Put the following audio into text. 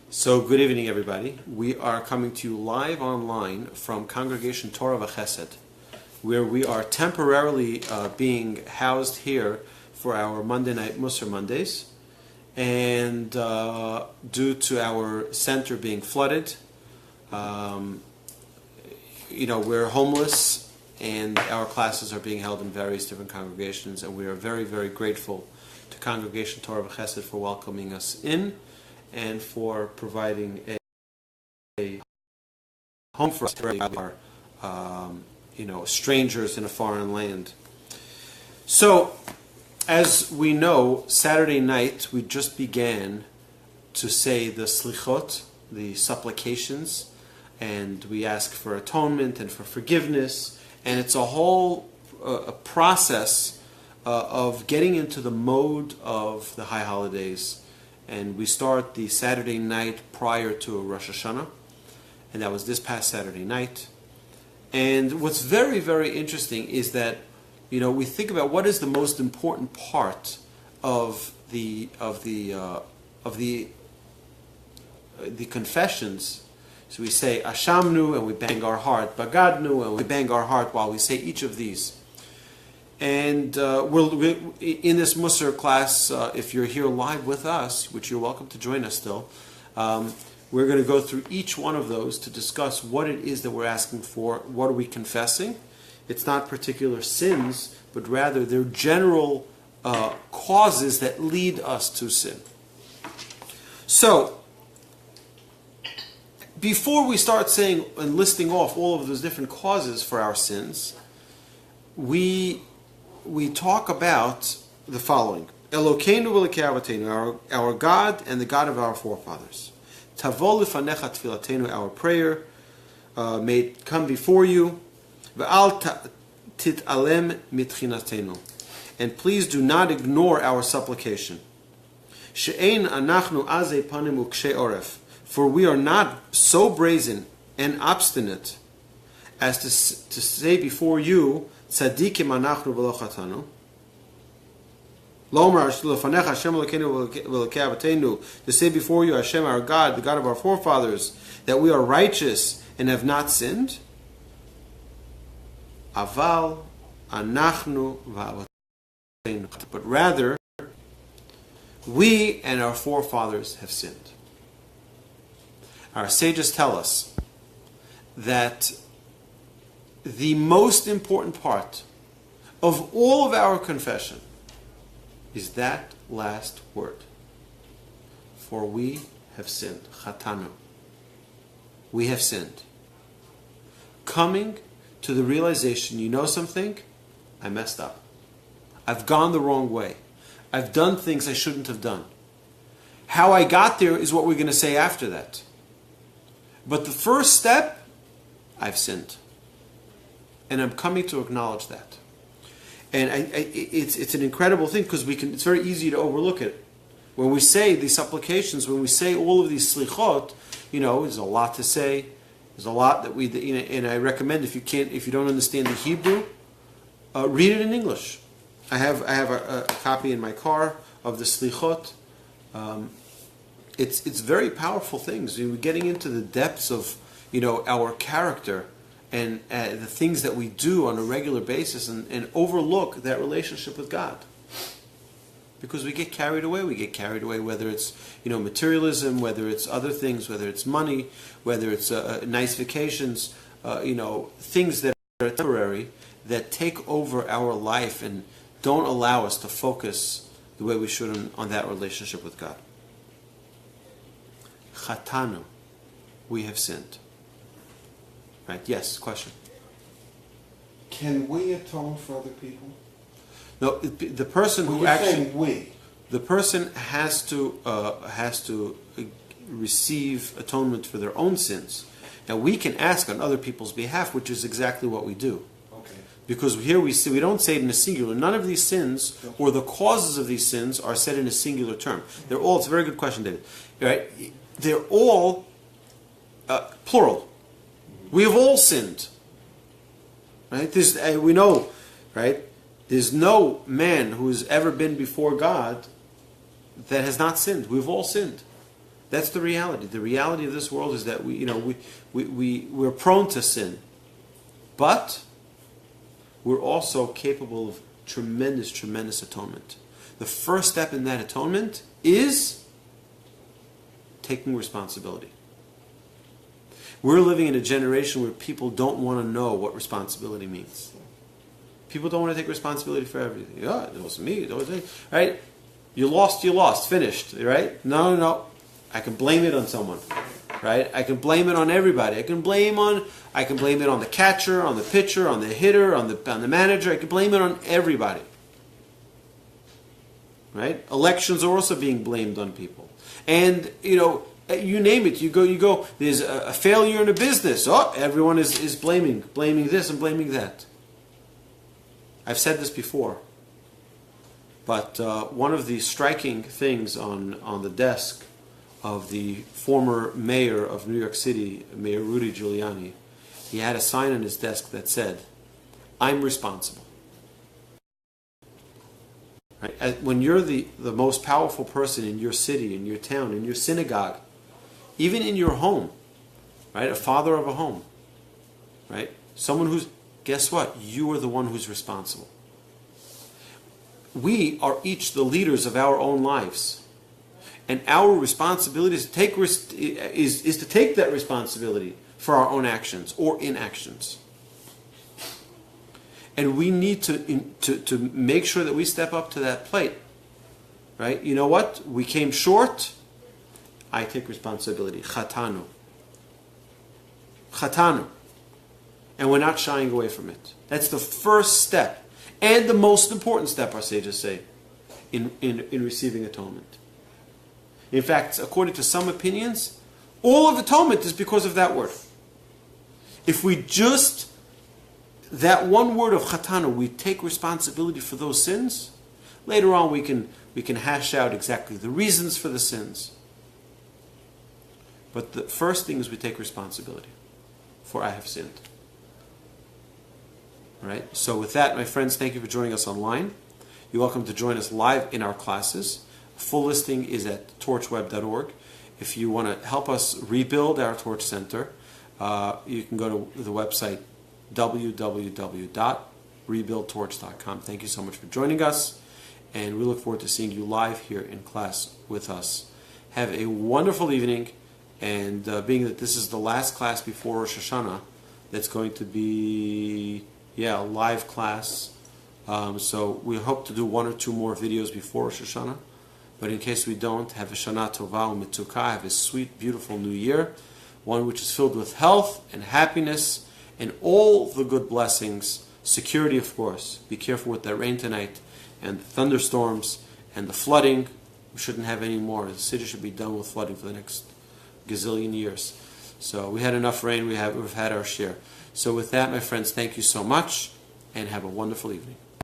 So good evening, everybody. We are coming to you live online from Congregation Torah Vachesed, where we are temporarily being housed here for our Monday night Musar Mondays. And due to our center being flooded, we're homeless, and our classes are being held in various different congregations, and we are very, very grateful to Congregation Torah Vachesed for welcoming us in and for providing a home for us. We are, strangers in a foreign land. So, as we know, Saturday night we just began to say the slichot, the supplications, and we ask for atonement and for forgiveness, and it's a whole a process of getting into the mode of the high holidays. And we start the Saturday night prior to Rosh Hashanah, and that was this past Saturday night. And what's very, very interesting is that, we think about what is the most important part of the confessions. So we say Ashamnu and we bang our heart, Bagadnu and we bang our heart while we say each of these. And we'll in this Musar class, if you're here live with us, which you're welcome to join us still, we're going to go through each one of those to discuss what it is that we're asking for, what are we confessing. It's not particular sins, but rather they're general causes that lead us to sin. So, before we start saying and listing off all of those different causes for our sins, we talk about the following: Elokeinu v'Elokei Avotenu, our God and the God of our forefathers. Tavo lefanecha tfilatenu, our prayer may it come before you. Ve'al titalem mitchinatenu, and please do not ignore our supplication. She'ein anachnu azei panim u'kshei oref, for we are not so brazen and obstinate as to say before you, Tzadikim anachnu v'lo chatanu. Lomar lefanecha Hashem Elokeinu v'Elokei Avotenu, to say before you, Hashem our God, the God of our forefathers, that we are righteous and have not sinned. Aval anachnu v'avotenu, but rather we and our forefathers have sinned. Our sages tell us that the most important part of all of our confession is that last word. For we have sinned. Chatanu. We have sinned. Coming to the realization, you know something? I messed up. I've gone the wrong way. I've done things I shouldn't have done. How I got there is what we're going to say after that. But the first step, I've sinned. And I'm coming to acknowledge that. And it's an incredible thing because it's very easy to overlook it. When we say these supplications, when we say all of these slichot, there's a lot to say. There's a lot that and I recommend if you don't understand the Hebrew, read it in English. I have a copy in my car of the slichot. It's very powerful things. We're getting into the depths of our character and the things that we do on a regular basis and overlook that relationship with God. Because we get carried away. We get carried away whether it's materialism, whether it's other things, whether it's money, whether it's nice vacations, things that are temporary that take over our life and don't allow us to focus the way we should on that relationship with God. Chatanu, we have sinned. Right? Yes, question. Can we atone for other people? No, the person who actually the person has to receive atonement for their own sins. Now we can ask on other people's behalf, which is exactly what we do. Okay. Because here we don't say it in a singular. None of these sins or the causes of these sins are said in a singular term. They're all. It's a very good question, David. Right? They're all plural. We have all sinned. Right? We know, right? There's no man who has ever been before God that has not sinned. We've all sinned. That's the reality. The reality of this world is that we're prone to sin. But we're also capable of tremendous, tremendous atonement. The first step in that atonement is taking responsibility. We're living in a generation where people don't want to know what responsibility means. People don't want to take responsibility for everything. Yeah, it wasn't me, it wasn't me. Right? You lost, finished. Right? No. I can blame it on someone. Right? I can blame it on everybody. I can blame it on the catcher, on the pitcher, on the hitter, on the manager. I can blame it on everybody. Right? Elections are also being blamed on people. And, you name it. You go, there's a failure in a business. Oh, everyone is blaming this and blaming that. I've said this before. But one of the striking things on the desk of the former mayor of New York City, Mayor Rudy Giuliani, he had a sign on his desk that said, "I'm responsible." Right? When you're the most powerful person in your city, in your town, in your synagogue, even in your home, right? A father of a home, right? Someone who's, guess what? You are the one who's responsible. We are each the leaders of our own lives. And our responsibility is to take that responsibility for our own actions or inactions. And we need to make sure that we step up to that plate. Right? You know what? We came short. I take responsibility. Chatanu. And we're not shying away from it. That's the first step. And the most important step, our sages say, in receiving atonement. In fact, according to some opinions, all of atonement is because of that word. If we just, that one word of chatanu, we take responsibility for those sins, later on we can hash out exactly the reasons for the sins. But the first thing is we take responsibility. For I have sinned. All right? So with that, my friends, thank you for joining us online. You're welcome to join us live in our classes. Full listing is at torchweb.org. If you want to help us rebuild our Torch Center, you can go to the website www.rebuildtorch.com. Thank you so much for joining us, and we look forward to seeing you live here in class with us. Have a wonderful evening, and being that this is the last class before Rosh Hashanah, that's going to be a live class. So we hope to do one or two more videos before Rosh Hashanah. But in case we don't, have a Shana Tova u'Metuka, have a sweet, beautiful new year, one which is filled with health and happiness and all the good blessings. Security, of course. Be careful with that rain tonight and the thunderstorms and the flooding. We shouldn't have any more. The city should be done with flooding for the next gazillion years. So we had enough rain. We've had our share. So with that, my friends, thank you so much and have a wonderful evening.